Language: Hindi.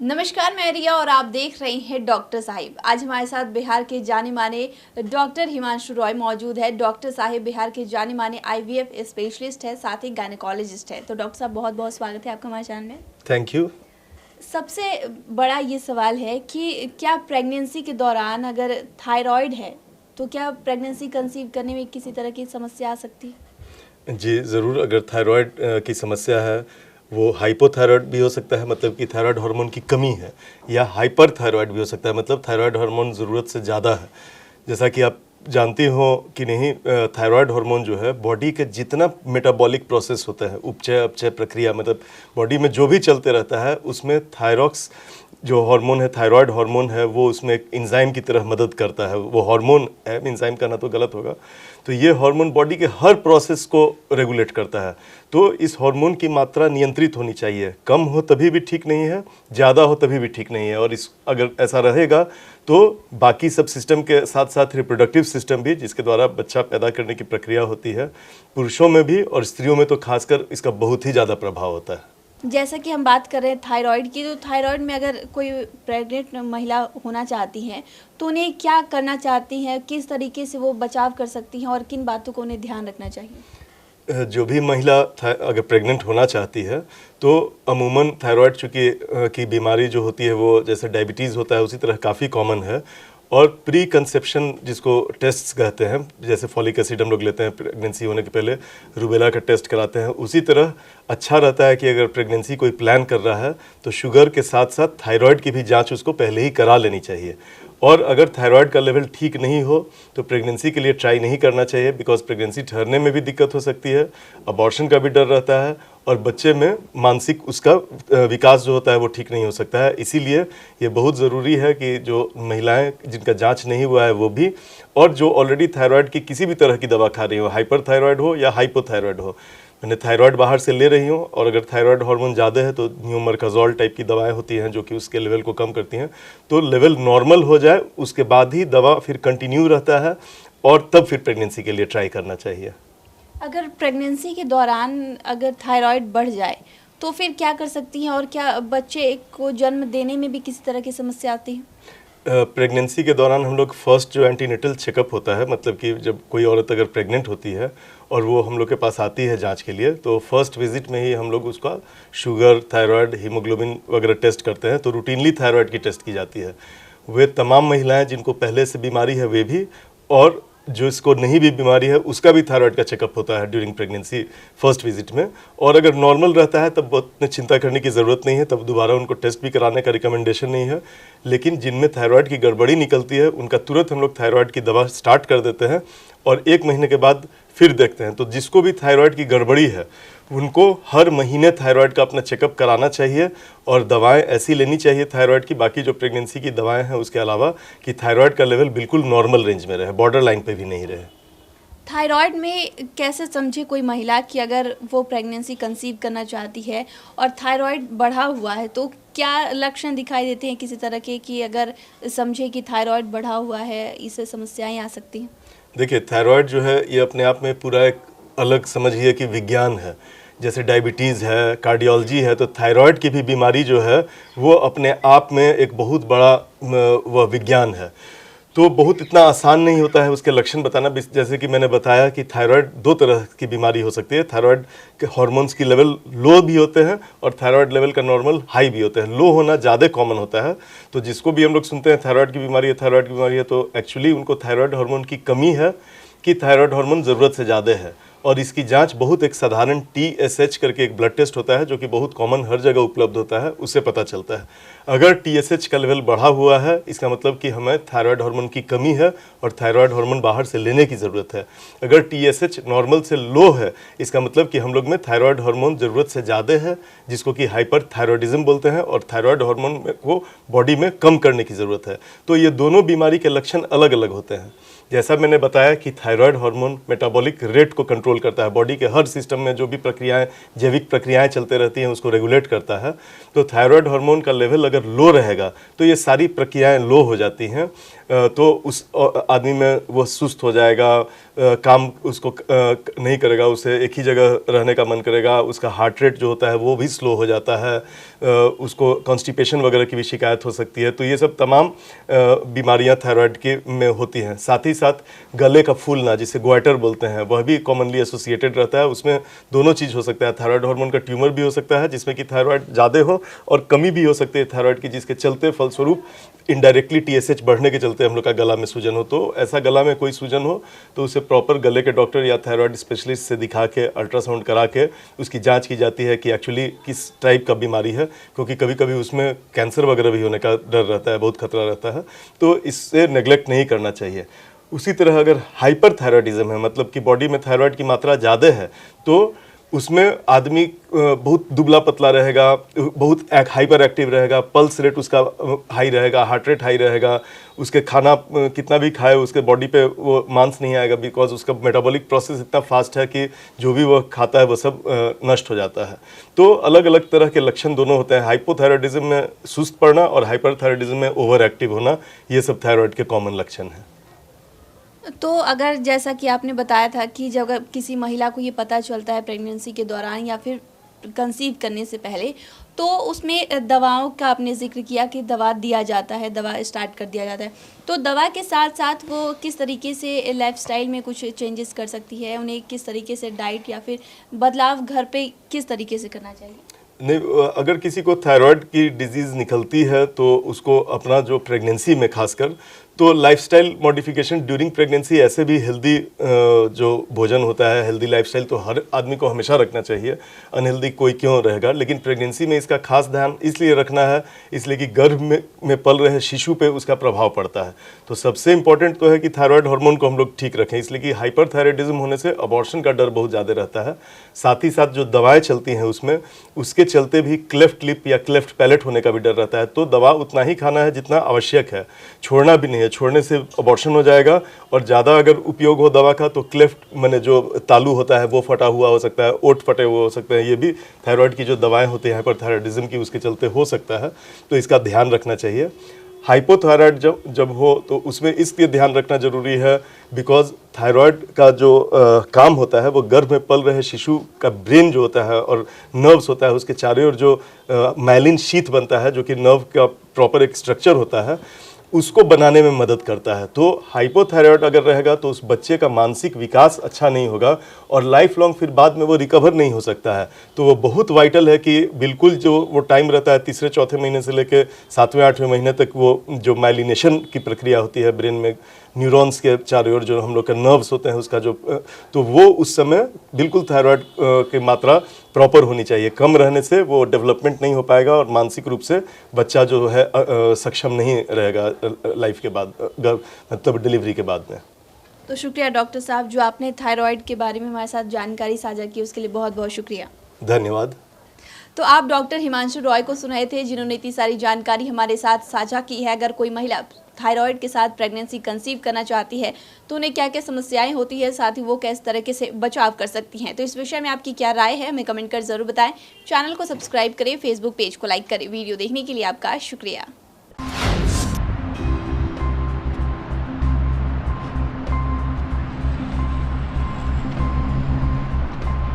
नमस्कार, मैं रिया और आप देख रहे हैं डॉक्टर साहिब। आज हमारे साथ बिहार के जाने माने डॉक्टर हिमांशु रॉय मौजूद है। डॉक्टर साहिब बिहार के जाने माने आईवीएफ स्पेशलिस्ट है, साथ ही गायनेकोलॉजिस्ट है। तो डॉक्टर साहब, बहुत बहुत स्वागत है आपका हमारे चैनल में। Thank you. सबसे बड़ा ये सवाल है कि क्या प्रेगनेंसी के दौरान अगर थायराइड है तो क्या प्रेगनेंसी कंसीव करने में किसी तरह की समस्या आ सकती है? जी ज़रूर। अगर थायराइड की समस्या है, वो हाइपोथायराइड भी हो सकता है, मतलब कि थायराइड हार्मोन की कमी है, या हाइपर थायराइड भी हो सकता है, मतलब थायराइड हार्मोन ज़रूरत से ज़्यादा है। जैसा कि आप जानती हो कि नहीं, थायराइड हार्मोन जो है बॉडी के जितना मेटाबॉलिक प्रोसेस होता है, उपचय अपचय प्रक्रिया, मतलब बॉडी में जो भी चलते रहता है, उसमें थायरॉक्स जो हार्मोन है, थायराइड हार्मोन है, वो उसमें एक एंजाइम की तरह मदद करता है। वो हार्मोन है, एंजाइम कहना तो गलत होगा। तो ये हार्मोन बॉडी के हर प्रोसेस को रेगुलेट करता है। तो इस हार्मोन की मात्रा नियंत्रित होनी चाहिए। कम हो तभी भी ठीक नहीं है, ज़्यादा हो तभी भी ठीक नहीं है। और इस अगर ऐसा रहेगा तो बाकी सब सिस्टम के साथ साथ रिप्रोडक्टिव सिस्टम भी, जिसके द्वारा बच्चा पैदा करने की प्रक्रिया होती है, पुरुषों में भी और स्त्रियों में तो खासकर इसका बहुत ही ज़्यादा प्रभाव होता है। जैसा कि हम बात कर रहे हैं थायराइड की, तो थायराइड में अगर कोई प्रेग्नेंट महिला होना चाहती हैं तो उन्हें क्या करना चाहती हैं, किस तरीके से वो बचाव कर सकती हैं और किन बातों को उन्हें ध्यान रखना चाहिए? जो भी महिला अगर प्रेग्नेंट होना चाहती है तो अमूमन थायराइड चूँकि की बीमारी जो होती है वो जैसे डायबिटीज़ होता है उसी तरह काफ़ी कॉमन है। और प्री कंसेप्शन जिसको टेस्ट्स कहते हैं, जैसे फॉलिक एसिड हम लोग लेते हैं प्रेगनेंसी होने के पहले, रूबेला का टेस्ट कराते हैं, उसी तरह अच्छा रहता है कि अगर प्रेगनेंसी कोई प्लान कर रहा है तो शुगर के साथ साथ थायराइड की भी जांच उसको पहले ही करा लेनी चाहिए। और अगर थायराइड का लेवल ठीक नहीं हो तो प्रेगनेंसी के लिए ट्राई नहीं करना चाहिए, बिकॉज प्रेगनेंसी ठहरने में भी दिक्कत हो सकती है, अबॉर्शन का भी डर रहता है, और बच्चे में मानसिक उसका विकास जो होता है वो ठीक नहीं हो सकता है। इसीलिए ये बहुत ज़रूरी है कि जो महिलाएं जिनका जांच नहीं हुआ है वो भी, और जो ऑलरेडी थायराइड की किसी भी तरह की दवा खा रही हो, हाइपर थायराइड हो या हाइपोथायराइड हो, मैंने थायराइड बाहर से ले रही हूँ, और अगर थायराइड हार्मोन ज़्यादा है तो न्यूमरकाजोल टाइप की दवाएं होती हैं जो कि उसके लेवल को कम करती हैं। तो लेवल नॉर्मल हो जाए उसके बाद ही दवा फिर कंटिन्यू रहता है, और तब फिर प्रेगनेंसी के लिए ट्राई करना चाहिए। अगर प्रेगनेंसी के दौरान अगर थायराइड बढ़ जाए तो फिर क्या कर सकती हैं, और क्या बच्चे को जन्म देने में भी किसी तरह की समस्या आती है? प्रेगनेंसी के दौरान हम लोग फर्स्ट जो एंटीनेटल चेकअप होता है, मतलब कि जब कोई औरत अगर प्रेग्नेंट होती है और वो हम लोग के पास आती है जांच के लिए, तो फर्स्ट विजिट में ही हम लोग उसका शुगर, थायराइड, हीमोग्लोबिन वगैरह टेस्ट करते हैं। तो रूटीनली थायराइड की टेस्ट की जाती है। वे तमाम महिलाएं जिनको पहले से बीमारी है वे भी, और जो इसको नहीं भी बीमारी है उसका भी थायराइड का चेकअप होता है ड्यूरिंग प्रेगनेंसी फर्स्ट विजिट में। और अगर नॉर्मल रहता है तब बहुत चिंता करने की ज़रूरत नहीं है, तब दोबारा उनको टेस्ट भी कराने का रिकमेंडेशन नहीं है। लेकिन जिनमें थायराइड की गड़बड़ी निकलती है उनका तुरंत हम लोग थायराइड की दवा स्टार्ट कर देते हैं, और 1 महीने के बाद फिर देखते हैं। तो जिसको भी थायराइड की गड़बड़ी है उनको हर महीने थायराइड का अपना चेकअप कराना चाहिए, और दवाएं ऐसी लेनी चाहिए थायराइड की, बाकी जो प्रेगनेंसी की दवाएं हैं उसके अलावा, कि थायराइड का लेवल बिल्कुल नॉर्मल रेंज में रहे, बॉर्डर लाइन पे भी नहीं रहे। थायराइड में कैसे समझे कोई महिला कि अगर वो प्रेगनेंसी कंसीव करना चाहती है और थायराइड बढ़ा हुआ है, तो क्या लक्षण दिखाई देते हैं किसी तरह के कि अगर समझे कि थायराइड बढ़ा हुआ है, इससे समस्याएं आ सकती हैं? देखिए, थायराइड जो है ये अपने आप में पूरा एक अलग समझिए कि विज्ञान है। जैसे डायबिटीज़ है, कार्डियोलॉजी है, तो थायराइड की भी बीमारी जो है वो अपने आप में एक बहुत बड़ा वह विज्ञान है। तो बहुत इतना आसान नहीं होता है उसके लक्षण बताना। जैसे कि मैंने बताया कि थायराइड 2 तरह की बीमारी हो सकती है। थायराइड के हार्मोन्स की लेवल लो भी होते हैं और थायराइड लेवल का नॉर्मल हाई भी होते हैं। लो होना ज़्यादा कॉमन होता है। तो जिसको भी हम लोग सुनते हैं थायराइड की बीमारी है, थायराइड की बीमारी है, तो एक्चुअली उनको थायराइड हार्मोन की कमी है कि थायराइड हार्मोन ज़रूरत से ज़्यादा है। और इसकी जांच बहुत एक साधारण TSH करके एक ब्लड टेस्ट होता है जो कि बहुत कॉमन हर जगह उपलब्ध होता है, उससे पता चलता है। अगर TSH का लेवल बढ़ा हुआ है इसका मतलब कि हमें थायराइड हार्मोन की कमी है और थायराइड हार्मोन बाहर से लेने की ज़रूरत है। अगर TSH नॉर्मल से लो है इसका मतलब कि हम लोग में थायराइड हार्मोन ज़रूरत से ज़्यादा है, जिसको कि हाइपर थायराइडिज्म बोलते हैं, और थायराइड हार्मोन को बॉडी में कम करने की ज़रूरत है। तो ये दोनों बीमारी के लक्षण अलग अलग होते हैं। जैसा मैंने बताया कि थायराइड हार्मोन मेटाबॉलिक रेट को कंट्रोल करता है, बॉडी के हर सिस्टम में जो भी प्रक्रियाएं, जैविक प्रक्रियाएं चलते रहती हैं उसको रेगुलेट करता है। तो थायराइड हार्मोन का लेवल अगर लो रहेगा तो ये सारी प्रक्रियाएं लो हो जाती हैं। तो उस आदमी में वो सुस्त हो जाएगा, काम उसको नहीं करेगा, उसे एक ही जगह रहने का मन करेगा, उसका हार्ट रेट जो होता है वो भी स्लो हो जाता है, उसको कॉन्स्टिपेशन वगैरह की भी शिकायत हो सकती है। तो ये सब तमाम बीमारियां थायराइड के में होती हैं। साथ ही साथ गले का फूलना, जिसे ग्वाइटर बोलते हैं, वह भी कॉमनली एसोसिएटेड रहता है। उसमें दोनों चीज़ हो सकता है, थायराइड हार्मोन का ट्यूमर भी हो सकता है जिसमें कि थायराइड ज़्यादा हो, और कमी भी हो सकती है थायराइड की, जिसके चलते फलस्वरूप इनडायरेक्टली TSH बढ़ने के चलते हम लोग का गला में सूजन हो। तो ऐसा गला में कोई सूजन हो तो उसे प्रॉपर गले के डॉक्टर या थायराइड स्पेशलिस्ट से दिखा के अल्ट्रासाउंड करा के उसकी जांच की जाती है कि एक्चुअली किस टाइप का बीमारी है, क्योंकि कभी कभी उसमें कैंसर वगैरह भी होने का डर रहता है, बहुत खतरा रहता है। तो इससे नेग्लेक्ट नहीं करना चाहिए। उसी तरह अगर हाइपरथायराइडिज्म है, मतलब कि बॉडी में थायराइड की मात्रा ज़्यादा है, तो उसमें आदमी बहुत दुबला पतला रहेगा, बहुत हाइपर एक्टिव रहेगा, पल्स रेट उसका हाई रहेगा, हार्ट रेट हाई रहेगा, उसके खाना कितना भी खाए उसके बॉडी पे वो मांस नहीं आएगा, बिकॉज उसका मेटाबॉलिक प्रोसेस इतना फास्ट है कि जो भी वो खाता है वो सब नष्ट हो जाता है। तो अलग अलग तरह के लक्षण दोनों होते हैं। हाइपोथायराइडिज्म में सुस्त पड़ना और हाइपरथायराइडिज्म में ओवर एक्टिव होना, ये सब थायराइड के कॉमन लक्षण हैं। तो अगर जैसा कि आपने बताया था कि जब अगर किसी महिला को ये पता चलता है प्रेगनेंसी के दौरान या फिर कंसीव करने से पहले, तो उसमें दवाओं का आपने जिक्र किया कि दवा दिया जाता है, दवा स्टार्ट कर दिया जाता है। तो दवा के साथ साथ वो किस तरीके से लाइफस्टाइल में कुछ चेंजेस कर सकती है, उन्हें किस तरीके से डाइट या फिर बदलाव घर पे किस तरीके से करना चाहिए? नहीं, अगर किसी को थायराइड की डिजीज़ निकलती है तो उसको अपना जो प्रेगनेंसी में खासकर तो लाइफस्टाइल मॉडिफिकेशन ड्यूरिंग प्रेगनेंसी, ऐसे भी हेल्दी जो भोजन होता है, हेल्दी लाइफस्टाइल तो हर आदमी को हमेशा रखना चाहिए, अनहेल्दी कोई क्यों रहेगा। लेकिन प्रेगनेंसी में इसका खास ध्यान इसलिए रखना है, इसलिए कि गर्भ में पल रहे शिशु पे उसका प्रभाव पड़ता है। तो सबसे इंपॉर्टेंट तो है कि थायराइड हार्मोन को हम लोग ठीक रखें, इसलिए कि हाइपरथायराइडिज्म होने से अबॉर्शन का डर बहुत ज़्यादा रहता है। साथ ही साथ जो दवाएँ चलती हैं उसमें, उसके चलते भी क्लेफ्ट लिप या क्लेफ्ट पैलेट होने का भी डर रहता है। तो दवा उतना ही खाना है जितना आवश्यक है, छोड़ना भी नहीं है, छोड़ने से अबॉर्शन हो जाएगा। और ज़्यादा अगर उपयोग हो दवा का तो क्लेफ्ट माने जो तालू होता है वो फटा हुआ हो सकता है, ओठ फटे हुए हो सकते हैं, ये भी थायराइड की जो दवाएं होती हैं हाइपरथायराइडिज्म की उसके चलते हो सकता है। तो इसका ध्यान रखना चाहिए। हाइपोथायराइड जब हो तो उसमें इसलिए ध्यान रखना जरूरी है बिकॉज थायराइड का जो काम होता है वो गर्भ में पल रहे शिशु का ब्रेन जो होता है और नर्व्स होता है, उसके चारों ओर जो माइलिन शीथ बनता है जो कि नर्व का प्रॉपर एक स्ट्रक्चर होता है, उसको बनाने में मदद करता है। तो हाइपोथायराइड अगर रहेगा तो उस बच्चे का मानसिक विकास अच्छा नहीं होगा और लाइफ लॉन्ग फिर बाद में वो रिकवर नहीं हो सकता है। तो वो बहुत वाइटल है कि बिल्कुल जो वो टाइम रहता है तीसरे चौथे महीने से लेकर 7वें 8वें महीने तक, वो जो माइलिनेशन की प्रक्रिया होती है ब्रेन में न्यूरॉन्स के चारों ओर जो हम लोग के नर्व्स होते हैं उसका जो, तो वो उस समय बिल्कुल थायराइड की मात्रा प्रॉपर होनी चाहिए। कम रहने से वो डेवलपमेंट नहीं हो पाएगा और मानसिक रूप से बच्चा जो है सक्षम नहीं रहेगा लाइफ के बाद, मतलब डिलीवरी के बाद में। तो शुक्रिया डॉक्टर साहब, जो आपने थायराइड के बारे में हमारे साथ जानकारी साझा की उसके लिए बहुत बहुत शुक्रिया। धन्यवाद। तो आप डॉक्टर हिमांशु रॉय को सुनाए थे जिन्होंने इतनी सारी जानकारी हमारे साथ साझा की है। अगर कोई महिला थायराइड के साथ प्रेगनेंसी कंसीव करना चाहती है तो उन्हें क्या क्या समस्याएं होती है, साथ ही वो किस तरीके से बचाव कर सकती हैं। तो इस विषय में आपकी क्या राय है हमें कमेंट कर जरूर बताएं। चैनल को सब्सक्राइब करें, फेसबुक पेज को लाइक करें। वीडियो देखने के लिए आपका शुक्रिया।